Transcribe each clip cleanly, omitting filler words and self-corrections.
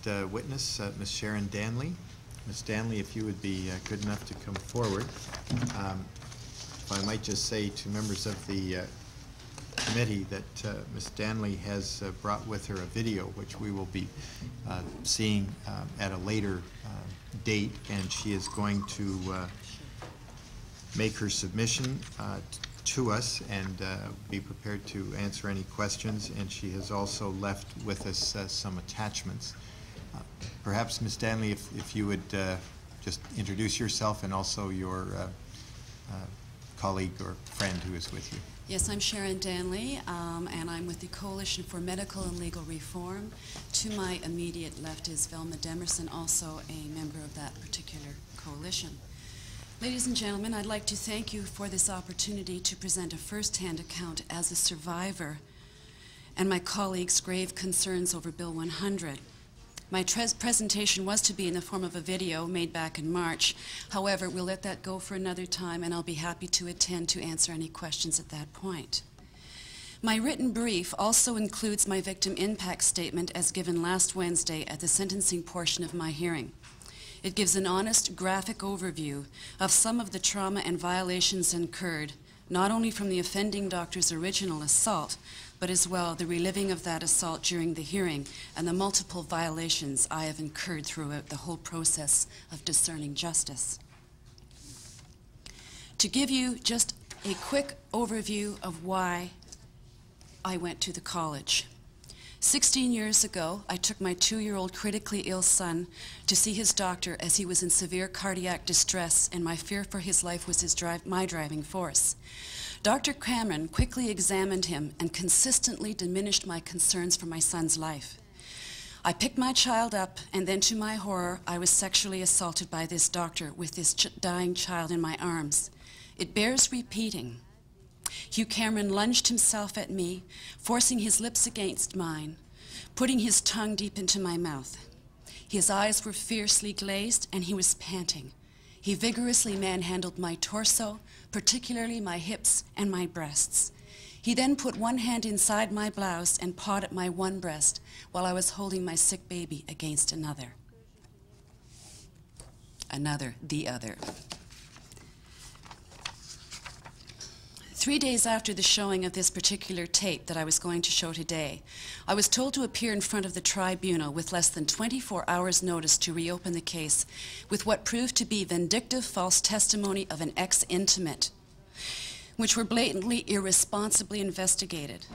witness, Ms. Sharon Danley. Ms. Danley, if you would be good enough to come forward. If I might just say to members of the committee that Ms. Danley has brought with her a video which we will be seeing at a later date, and she is going to make her submission to us and be prepared to answer any questions, and she has also left with us some attachments. Perhaps, Ms. Danley, if you would just introduce yourself and also your colleague or friend who is with you. Yes, I'm Sharon Danley, and I'm with the Coalition for Medical and Legal Reform. To my immediate left is Velma Demerson, also a member of that particular coalition. Ladies and gentlemen, I'd like to thank you for this opportunity to present a first-hand account as a survivor and my colleagues' grave concerns over Bill 100. My presentation was to be in the form of a video made back in March. However, we'll let that go for another time, and I'll be happy to attend to answer any questions at that point. My written brief also includes my victim impact statement as given last Wednesday at the sentencing portion of my hearing. It gives an honest, graphic overview of some of the trauma and violations incurred, not only from the offending doctor's original assault, but as well the reliving of that assault during the hearing and the multiple violations I have incurred throughout the whole process of discerning justice. To give you just a quick overview of why I went to the college. 16 years ago, I took my 2-year-old critically ill son to see his doctor as he was in severe cardiac distress, and my fear for his life was my driving force. Dr. Cameron quickly examined him and consistently diminished my concerns for my son's life. I picked my child up, and then to my horror, I was sexually assaulted by this doctor with this dying child in my arms. It bears repeating. Hugh Cameron lunged himself at me, forcing his lips against mine, putting his tongue deep into my mouth. His eyes were fiercely glazed, and he was panting. He vigorously manhandled my torso, particularly my hips and my breasts. He then put one hand inside my blouse and pawed at my one breast while I was holding my sick baby against another. The other. 3 days after the showing of this particular tape that I was going to show today, I was told to appear in front of the tribunal with less than 24 hours' notice to reopen the case with what proved to be vindictive false testimony of an ex-intimate, which were blatantly irresponsibly investigated.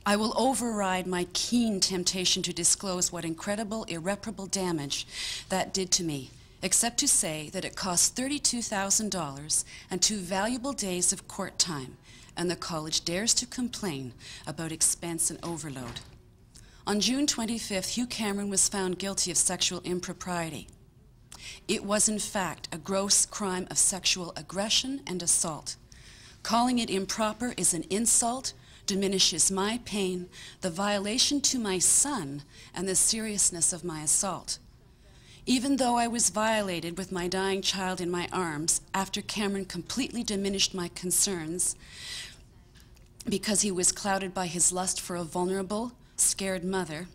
I will override my keen temptation to disclose what incredible, irreparable damage that did to me, except to say that it cost $32,000 and 2 valuable days of court time, and the college dares to complain about expense and overload. On June 25th, Hugh Cameron was found guilty of sexual impropriety. It was, in fact, a gross crime of sexual aggression and assault. Calling it improper is an insult, diminishes my pain, the violation to my son, and the seriousness of my assault. Even though I was violated with my dying child in my arms, after Cameron completely diminished my concerns because he was clouded by his lust for a vulnerable, scared mother,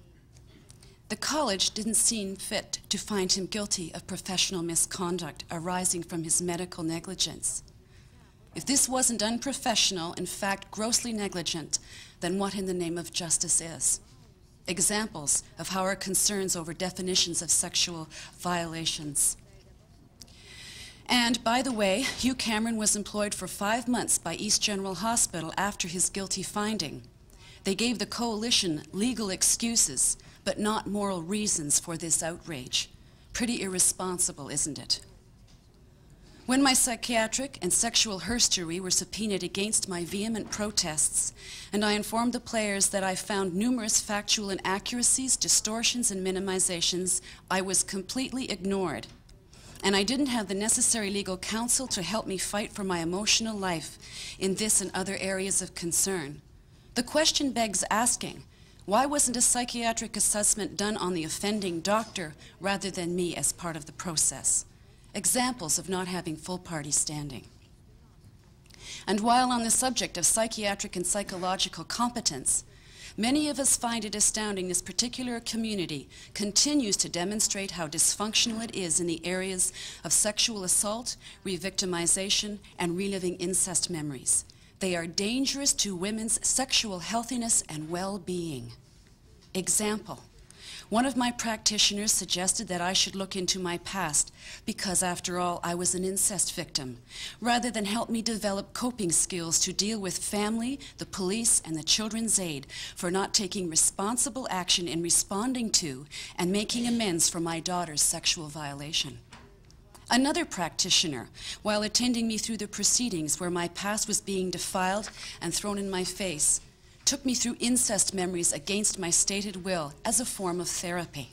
the college didn't seem fit to find him guilty of professional misconduct arising from his medical negligence. If this wasn't unprofessional, in fact grossly negligent, then what in the name of justice is? Examples of how our concerns over definitions of sexual violations. And by the way, Hugh Cameron was employed for 5 months by East General Hospital after his guilty finding. They gave the coalition legal excuses, but not moral reasons for this outrage. Pretty irresponsible, isn't it? When my psychiatric and sexual herstory were subpoenaed against my vehement protests, and I informed the players that I found numerous factual inaccuracies, distortions, and minimizations, I was completely ignored. And I didn't have the necessary legal counsel to help me fight for my emotional life in this and other areas of concern. The question begs asking, why wasn't a psychiatric assessment done on the offending doctor rather than me as part of the process? Examples of not having full party standing. And while on the subject of psychiatric and psychological competence, Many of us find it astounding this particular community continues to demonstrate how dysfunctional it is in the areas of sexual assault, re-victimization, and reliving incest memories. They are dangerous to women's sexual healthiness and well-being. Example: one of my practitioners suggested that I should look into my past because, after all, I was an incest victim, rather than help me develop coping skills to deal with family, the police, and the Children's Aid for not taking responsible action in responding to and making amends for my daughter's sexual violation. Another practitioner, while attending me through the proceedings where my past was being defiled and thrown in my face, took me through incest memories against my stated will as a form of therapy.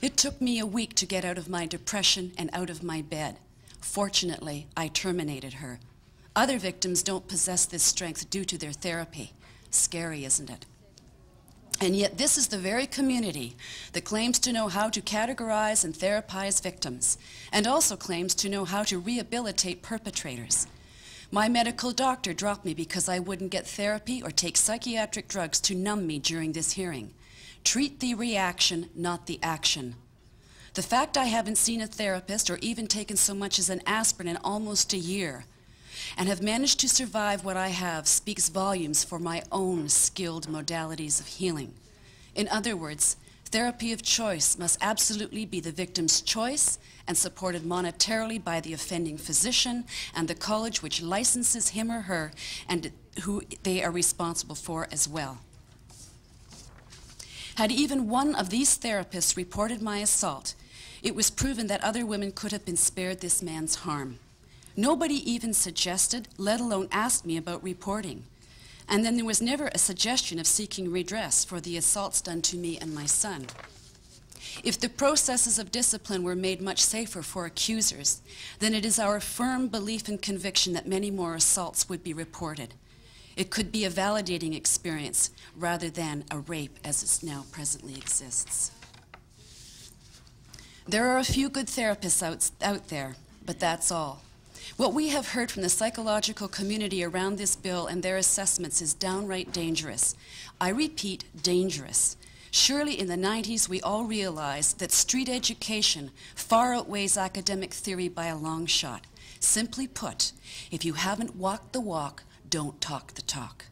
It took me a week to get out of my depression and out of my bed. Fortunately, I terminated her. Other victims don't possess this strength due to their therapy. Scary, isn't it? And yet this is the very community that claims to know how to categorize and therapize victims, and also claims to know how to rehabilitate perpetrators. My medical doctor dropped me because I wouldn't get therapy or take psychiatric drugs to numb me during this hearing. Treat the reaction, not the action. The fact I haven't seen a therapist or even taken so much as an aspirin in almost a year and have managed to survive what I have speaks volumes for my own skilled modalities of healing. In other words, therapy of choice must absolutely be the victim's choice and supported monetarily by the offending physician and the college which licenses him or her and who they are responsible for as well. Had even one of these therapists reported my assault, it was proven that other women could have been spared this man's harm. Nobody even suggested, let alone asked me about reporting. And then there was never a suggestion of seeking redress for the assaults done to me and my son. If the processes of discipline were made much safer for accusers, then it is our firm belief and conviction that many more assaults would be reported. It could be a validating experience rather than a rape as it now presently exists. There are a few good therapists out there, but that's all. What we have heard from the psychological community around this bill and their assessments is downright dangerous. I repeat, dangerous. Surely in the 90s we all realized that street education far outweighs academic theory by a long shot. Simply put, if you haven't walked the walk, don't talk the talk.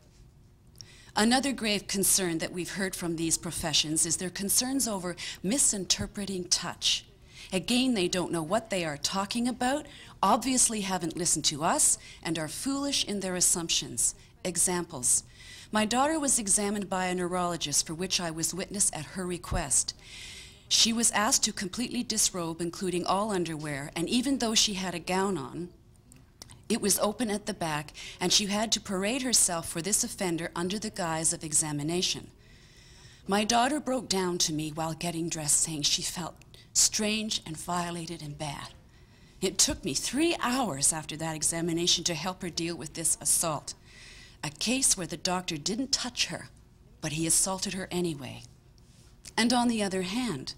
Another grave concern that we've heard from these professions is their concerns over misinterpreting touch. Again, they don't know what they are talking about, obviously haven't listened to us, and are foolish in their assumptions. Examples. My daughter was examined by a neurologist for which I was witness at her request. She was asked to completely disrobe, including all underwear, and even though she had a gown on, it was open at the back, and she had to parade herself for this offender under the guise of examination. My daughter broke down to me while getting dressed, saying she felt strange and violated and bad. It took me 3 hours after that examination to help her deal with this assault. A case where the doctor didn't touch her, but he assaulted her anyway. And on the other hand,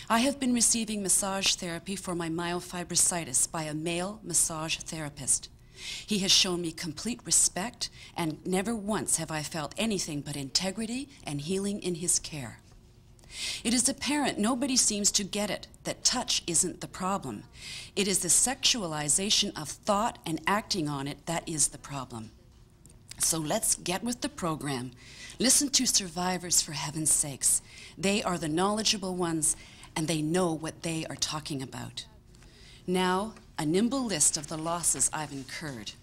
I have been receiving massage therapy for my myofibrosis by a male massage therapist. He has shown me complete respect, and never once have I felt anything but integrity and healing in his care. It is apparent nobody seems to get it, that touch isn't the problem. It is the sexualization of thought and acting on it that is the problem. So let's get with the program. Listen to survivors, for heaven's sakes. They are the knowledgeable ones, and they know what they are talking about. Now, a nimble list of the losses I've incurred.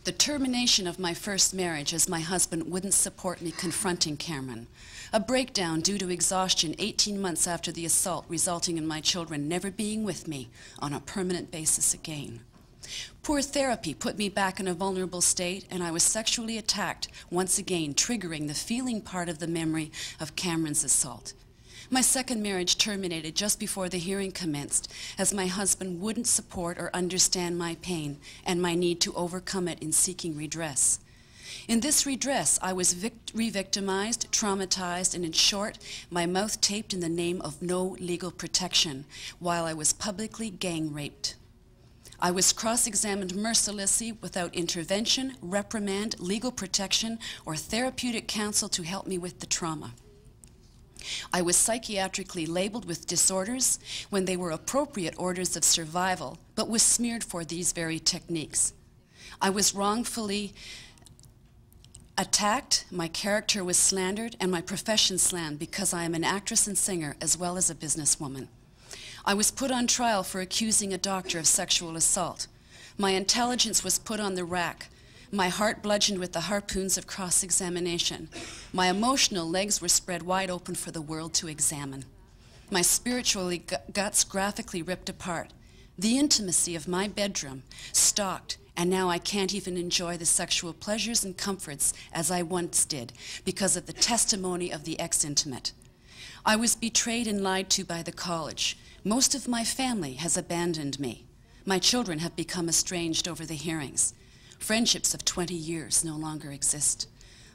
The termination of my first marriage, as my husband wouldn't support me confronting Cameron. A breakdown due to exhaustion 18 months after the assault, resulting in my children never being with me on a permanent basis again. Poor therapy put me back in a vulnerable state, and I was sexually attacked, once again triggering the feeling part of the memory of Cameron's assault. My second marriage terminated just before the hearing commenced, as my husband wouldn't support or understand my pain and my need to overcome it in seeking redress. In this redress, I was re-victimized, traumatized, and in short, my mouth taped in the name of no legal protection, while I was publicly gang raped. I was cross-examined mercilessly without intervention, reprimand, legal protection, or therapeutic counsel to help me with the trauma. I was psychiatrically labeled with disorders when they were appropriate orders of survival, but was smeared for these very techniques. I was wrongfully attacked, my character was slandered, and my profession slammed because I am an actress and singer as well as a businesswoman. I was put on trial for accusing a doctor of sexual assault. My intelligence was put on the rack. My heart bludgeoned with the harpoons of cross-examination. My emotional legs were spread wide open for the world to examine. My spiritual guts graphically ripped apart. The intimacy of my bedroom stalked, and now I can't even enjoy the sexual pleasures and comforts as I once did because of the testimony of the ex-intimate. I was betrayed and lied to by the college. Most of my family has abandoned me. My children have become estranged over the hearings. Friendships of 20 years no longer exist.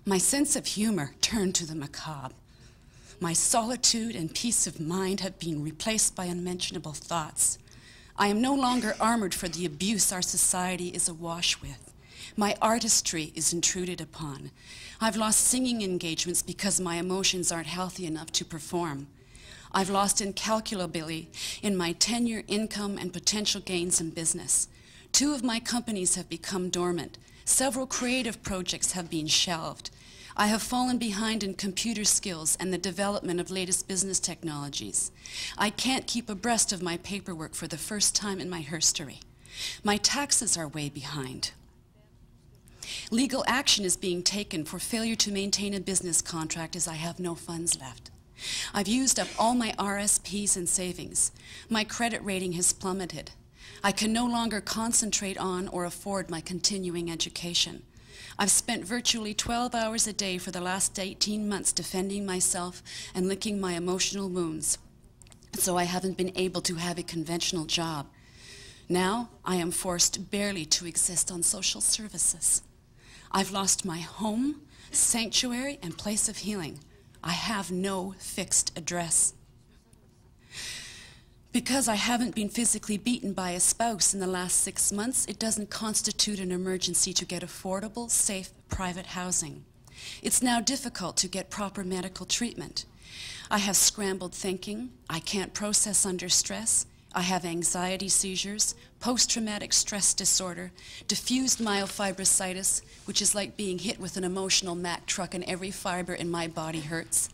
My sense of humor turned to the macabre. My solitude and peace of mind have been replaced by unmentionable thoughts. I am no longer armored for the abuse our society is awash with. My artistry is intruded upon. I've lost singing engagements because my emotions aren't healthy enough to perform. I've lost incalculably in my tenure, income, and potential gains in business. 2 of my companies have become dormant. Several creative projects have been shelved. I have fallen behind in computer skills and the development of latest business technologies. I can't keep abreast of my paperwork for the first time in my history. My taxes are way behind. Legal action is being taken for failure to maintain a business contract as I have no funds left. I've used up all my RSPs and savings. My credit rating has plummeted. I can no longer concentrate on or afford my continuing education. I've spent virtually 12 hours a day for the last 18 months defending myself and licking my emotional wounds, so I haven't been able to have a conventional job. Now I am forced barely to exist on social services. I've lost my home, sanctuary, and place of healing. I have no fixed address. Because I haven't been physically beaten by a spouse in the last 6 months, it doesn't constitute an emergency to get affordable, safe, private housing. It's now difficult to get proper medical treatment. I have scrambled thinking. I can't process under stress. I have anxiety seizures, post-traumatic stress disorder, diffused myofibrocytis, which is like being hit with an emotional Mack truck and every fiber in my body hurts.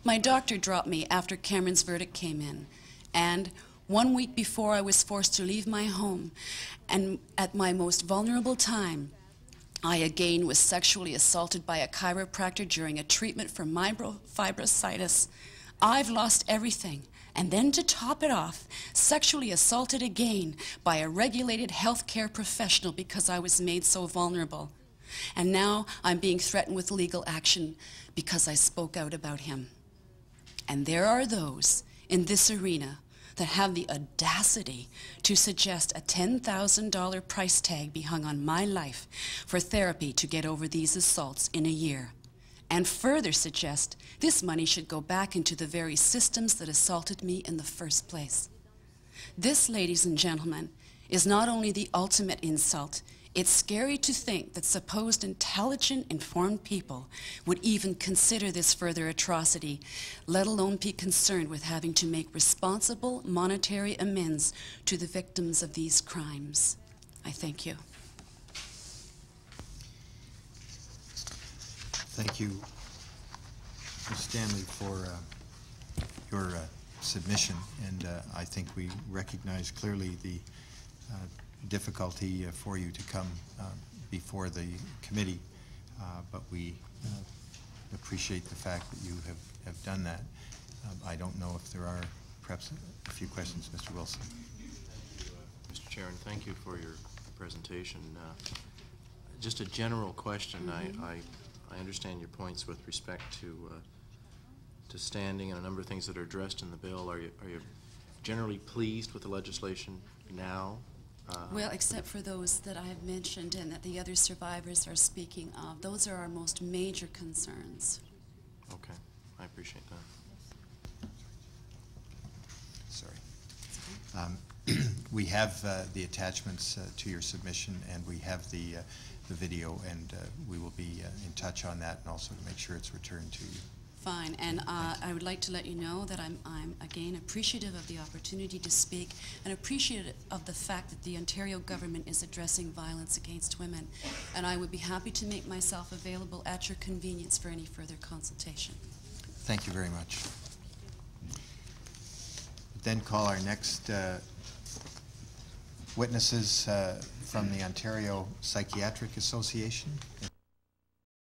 My doctor dropped me after Cameron's verdict came in. And 1 week before I was forced to leave my home, and at my most vulnerable time, I again was sexually assaulted by a chiropractor during a treatment for myofibrocytis. I've lost everything. And then to top it off, sexually assaulted again by a regulated healthcare professional because I was made so vulnerable. And now I'm being threatened with legal action because I spoke out about him. And there are those in this arena that have the audacity to suggest a $10,000 price tag be hung on my life for therapy to get over these assaults in a year. And further suggest this money should go back into the very systems that assaulted me in the first place. This, ladies and gentlemen, is not only the ultimate insult, it's scary to think that supposed intelligent, informed people would even consider this further atrocity, let alone be concerned with having to make responsible monetary amends to the victims of these crimes. I thank you. Thank you, Ms. Danley, for your submission, and I think we recognize clearly the difficulty for you to come before the committee, but we appreciate the fact that you have done that. I don't know if there are perhaps a few questions, Mr. Wilson. Mr. Chair, and thank you for your presentation. Just a general question. I understand your points with respect to standing and a number of things that are addressed in the bill. Are you generally pleased with the legislation now? Well, except for those that I have mentioned and that the other survivors are speaking of. Those are our most major concerns. Okay, I appreciate that. Sorry. we have the attachments to your submission, and we have the video, and we will be in touch on that, and also to make sure it's returned to you. Fine, and I would like to let you know that I'm again appreciative of the opportunity to speak and appreciative of the fact that the Ontario government is addressing violence against women, and I would be happy to make myself available at your convenience for any further consultation. Thank you very much. Then call our next witnesses from the Ontario Psychiatric Association.